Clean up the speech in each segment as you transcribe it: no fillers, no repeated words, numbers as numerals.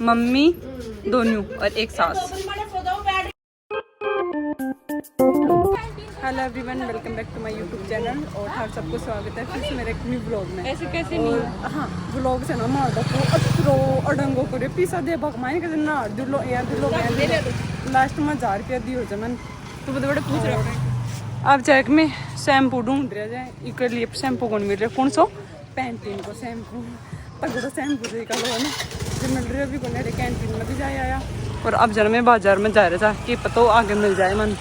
Mummy दोनों और एक सास। Hello everyone, welcome back to my YouTube channel और आप सबको स्वागत है फिर से मेरे एक न्यू ब्लॉग में। ऐसे कैसे और नहीं? हाँ, ब्लॉग से ना मार को अत्रो अडंगो करे पिसा दे भगमाइन के ना दुलो लास्ट में 1000 रुपया दी हो जमन तो बड़े पूछ रहा है। अब चेक में शैम्पू ढूंढ रहा जाए इके लिए शैम्पू कौन मिल रहा कौन सो पैंटीन को शैम्पू तगड़ा शैम्पू से का ना जो मिल रही है अभी कोने कैंटीन में भी जाए आया और अब जन में बाजार में जा रहा था कि पता आगे मिल जाए मन।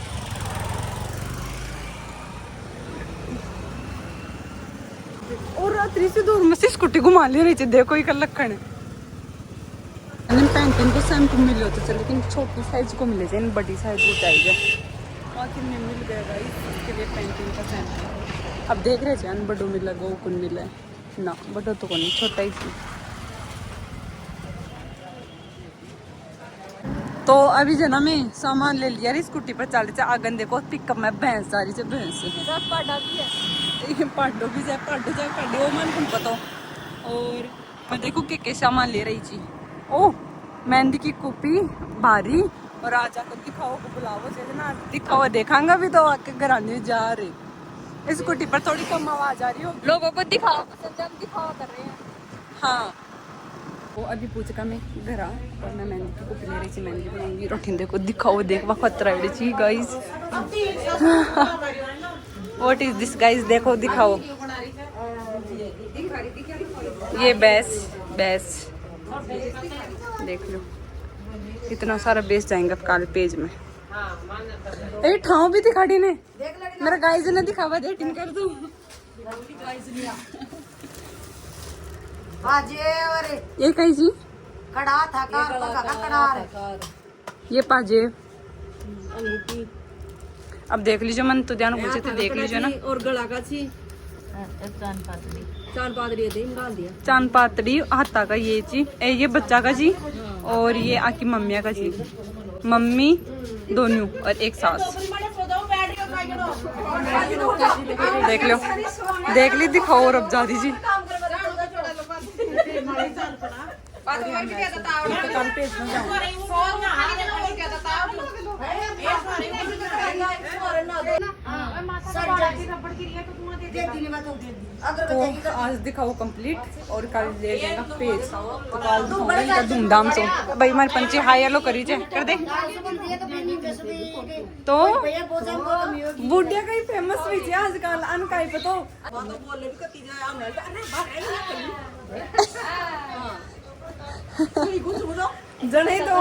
और रात्रि से दूर में से स्कूटी घुमा ले रही थी देखो एक लखन पैंटीन को शैम्पू मिले होते चल लेकिन छोटी साइज को मिले थे बड़ी साइज को चाहिए आखिर में मिल गया भाई इसके लिए पैंटीन का शैम्पू। अब देख रहे थे बड़ो मिला गो कौन मिला है ना बड़ो तो कौन छोटा ही थी। तो अभी जना मैं सामान ले लिया स्कूटी पर चल रही आगन देखो पिकअप में भैंस जा रही है भैंस पाडो भी जाए पाडो जाए पाडो वो मन तुम पता। और मैं देखो के सामान ले रही थी ओ मेहंदी की कॉपी भारी और आज आकर दिखाओ को बुलाओ जैसे ना दिखाओ देखांगा भी तो आके घर आने जा रहे स्कूटी पर थोड़ी कम आवाज आ रही हो लोगों को दिखाओ पसंद हम दिखाओ कर रहे हैं। हाँ वो अभी पूछ का मैं घर आ और मैं मेहंदी की कॉपी ले रही थी मेहंदी बनाऊंगी रोटी देखो दिखाओ देख खतरा थी guys what is this guys देखो दिखाओ ये बेस देख लो इतना सारा बेस जाएंगे काल पेज में ए ठाव भी दिखाड़ी ने मेरा गाइस ने दिखावा दे टिन कर दूं ये कहीं जी कड़ा था कार ये पाजे अब देख लीजिए मन तो ध्यान पूछे थे देख लीजिए ना। और गला का छी चांद पादरी दे निकाल दिया चांद पातड़ी हाथा का ये जी ये बच्चा का जी और ये आकी मम्मिया का जी मम्मी दोनों और एक सास। देख ली दिखाओ और अब जादी जी तो आज दिखाओ कंप्लीट और कल ले जाएगा पेज तो कल धूमधाम से भाई हमारे पंची हाई हेलो करी जे कर दे तो बुढ़िया का ही फेमस भी है आजकल अन का ही पतो जने तो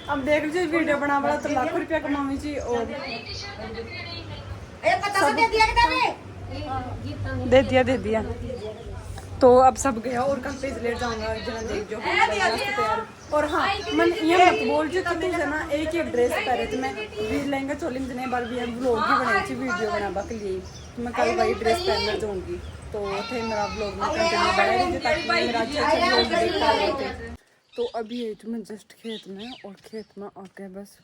अब देख लीजिए वीडियो बना बड़ा तो लाखों रुपया कमावी जी और दे दिया तो अब सब गया और कल पेज लेट जाऊंगा देख जो तैयार। और हाँ मन ये मत बोल जो कि तुझे ना एक ही ड्रेस पहने थे मैं भी लहंगा चोली में जितने बार भी व्लॉग भी बनाई थी वीडियो बनाने के लिए तो मैं कल वही ड्रेस पहनने जाऊंगी तो थे मेरा व्लॉग में कंटिन्यू बना रही ताकि मेरा अच्छा व्लॉग देख पा रहे थे। तो अभी आई थी मैं जस्ट खेत में और खेत में आके बस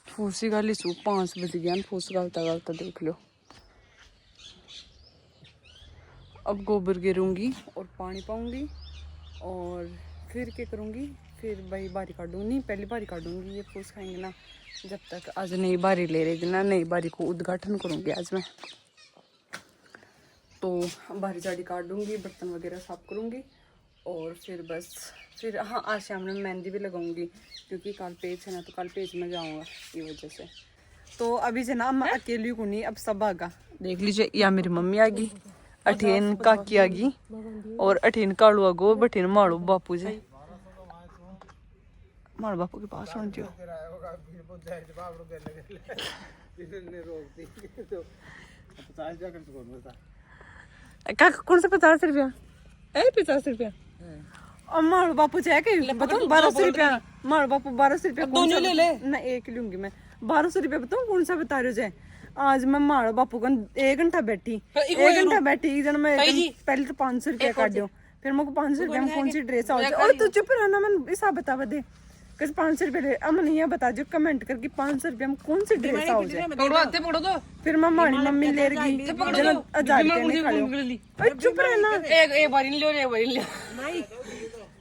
फूसी गाली सू 5 बज गया फूस गालता देख लो। अब गोबर गिरूंगी और पानी पाऊंगी और फिर क्या करूंगी फिर भाई बारी काटूंगी पहली बारी काटूंगी ये फूस खाएंगे ना जब तक आज नई बारी ले रही थी ना नई बारी को उद्घाटन करूंगी आज मैं तो बारी जाड़ी काट दूंगी बर्तन वगैरह साफ करूंगी और फिर बस फिर हाँ आज शाम में मेहंदी भी लगाऊंगी क्योंकि कल पेज है ना तो कल पेज में जाऊंगा ये वजह से। तो अभी से ना मैं अकेली को नहीं अब सब आगा देख लीजिए या मेरी मम्मी आ गई अठीन काकी आ गई और अठीन कालू आ गो बठीन माड़ू बापू जी माड़ू बापू के पास होने जो कौन सा 50 रुपया 50 रुपया और माड़ू बापू चाहे बताओ 1200 रुपया माड़ू बापू 1200 रुपया दोनों ले ले ना एक लूंगी मैं 1200 रुपया बताऊँ कौन सा बता रहे हो जाए। आज मैं माड़ो बापू को 1 घंटा बैठी 1 घंटा बैठी जन मैं पहले तो 500 रुपया काट दो फिर मेरे को 500 रुपया में कौन सी ड्रेस आ और तू चुप रहना मैं हिसाब बता दे कैसे 500 रुपये अमन ये बता जो कमेंट करके 500 रुपया में कौन सी ड्रेस आ जाए फिर मैं माड़ी मम्मी ले रही 1000 रुपया चुप रहना एक बार इन लो एक बार इन लो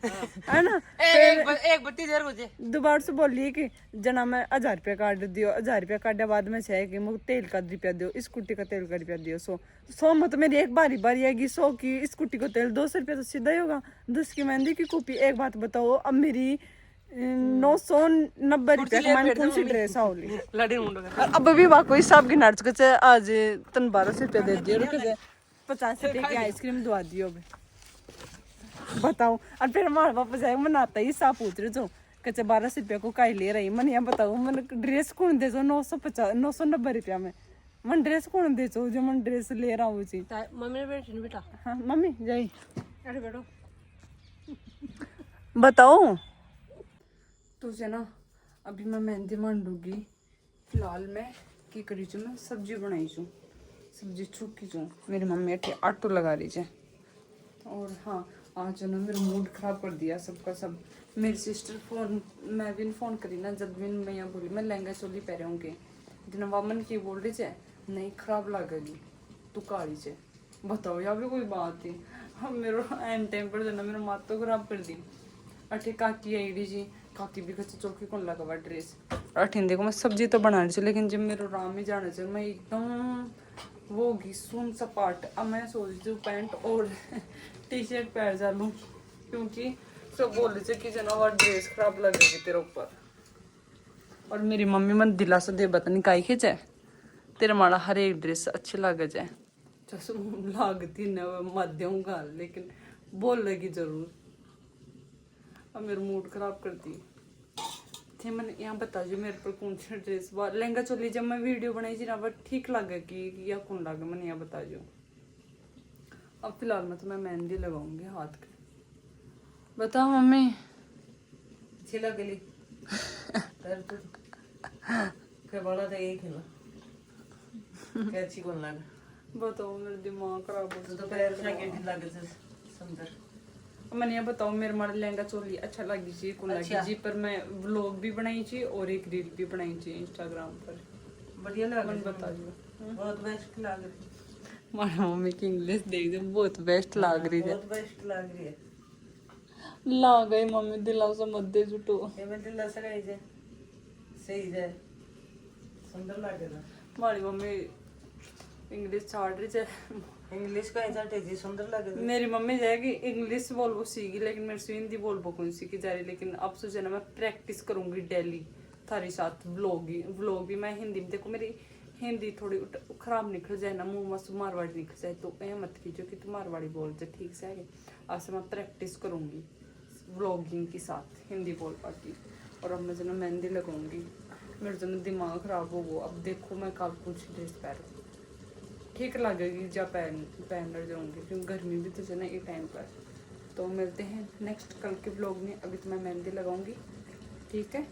है ना। एक बत्ती देर मुझे दोबारा से बोलिए कि जना मैं 1000 रुपया काट दियो, 1000 रुपया काटे बाद में छे कि मुझे तेल का रुपया दियो, स्कूटी का तेल का रुपया दियो। 100 में तो मेरी एक बारी आएगी, 100 की स्कूटी को तेल 200 रुपया तो सीधा ही होगा। 10 की मेहंदी की कॉपी। एक बात बताओ, अब मेरी 990 रुपया का मैंने कौन सी ड्रेस आवली। अब भी वाकई हिसाब की नाच के आज तन 1200 रुपया दे दियो, रुक जा 50 रुपये की आइसक्रीम दुआ दियो। बताओ, और फिर हमारे पापा जाए मनाता ही साफ पूछ रहे जो कच्चे 1200 रुपया को काई ले रही मन। यहाँ बताओ मन ड्रेस कौन दे जो 990 रुपया में मन ड्रेस कौन दे जो मन ड्रेस ले रहा हूँ जी। मम्मी ने बेटा हाँ मम्मी जाई अरे बैठो। बताओ तुझे ना अभी मैं मेहंदी मांडूंगी। फिलहाल मैं की करी छू, मैं सब्जी बनाई छू, सब्जी चुकी छू। मेरी मम्मी अठे आटो लगा रही है। और हाँ आज ना मेरा मूड खराब कर दिया सबका सब। मेरी सिस्टर फोन मैं भी फोन करी ना, जब भी मैं यहाँ बोली मैं लहंगा चोली पहरे होंगे दिन वामन की बोल रही है नहीं खराब लगेगी तू काली से। बताओ यहाँ भी कोई बात थी। अब मेरा एंड टाइम पर जाना मेरा मात तो खराब कर दी। अठे काकी आई डी जी, काकी भी कच्चे चौकी कौन लगा हुआ ड्रेस। अठीन देखो मैं सब्जी तो बना रही थी, लेकिन जब मेरा राम ही जाना चाहिए मैं एकदम वो होगी सुन सपाट। अब मैं सोच रही हूँ पैंट और टी शर्ट पहन जा लूँ, क्योंकि सब बोल रहे थे कि जना वो ड्रेस खराब लगेगी तेरे ऊपर। और मेरी मम्मी मन दिलासा दे बता नहीं काई खिंचे तेरे माड़ा हर एक ड्रेस अच्छी लग जाए। चश्म लागती न मध्यम गाल, लेकिन बोल लगी जरूर। अब मेरा मूड खराब करती थे। मैंने यहाँ बता जो मेरे पर कौन सी ड्रेस लहंगा चोली जब मैं वीडियो बनाई थी ना वो ठीक लगे कि या कौन लगे मैंने यहाँ बता जो। अब फिलहाल में तो मैं मेहंदी लगाऊंगी हाथ के। बताओ मम्मी अच्छी लगली फिर बोला था यही खेला क्या अच्छी कौन लगा। बताओ मेरा दिमाग खराब हो तो पैर से के लगे से सुंदर। मैंने यहाँ बताओ मेरे मारे लहंगा चोली अच्छा लगी जी कौन लगी जी। पर मैं व्लॉग भी बनाई थी और एक रील भी बनाई थी इंस्टाग्राम पर। बढ़िया लगा बता दो बहुत बेस्ट लग रही। मारा मम्मी की इंग्लिश देख दे बहुत बेस्ट लग रही है। बहुत बेस्ट लग रही है। ला गई मम्मी दिला से मध्य जुटो ये मैं दिल से गई जे सही जे सुंदर लगेगा। हमारी मम्मी इंग्लिश छाड़ रही है। इंग्लिश का ऐसा टेजी सुंदर लगेगा। मेरी मम्मी जाएगी इंग्लिश बोलबो सीखी, लेकिन मेरे से हिंदी बोलबो कौन सीखी जा रही। लेकिन अब सोचे ना मैं प्रैक्टिस करूंगी डेली थारी साथ व्लॉग भी मैं हिंदी में। देखो मेरी हिंदी थोड़ी खराब निकल जाए ना, मुंह मस्त मारवाड़ी निकल जाए तो ये मत कीजिए कि तुम मारवाड़ी बोलते ठीक से है। अब से मैं प्रैक्टिस करूंगी व्लॉगिंग के साथ हिंदी बोल पाती। और अब मैं जो मेहंदी लगाऊंगी मेरे जो दिमाग खराब हो गो। अब देखो मैं कल कुछ ड्रेस पहनूँ ठीक लगेगी जब पहन जाऊंगी, क्योंकि गर्मी भी तो जो ना ये टाइम पर। तो मिलते हैं नेक्स्ट कल के व्लॉग में। अभी तो मैं मेहंदी लगाऊंगी ठीक है।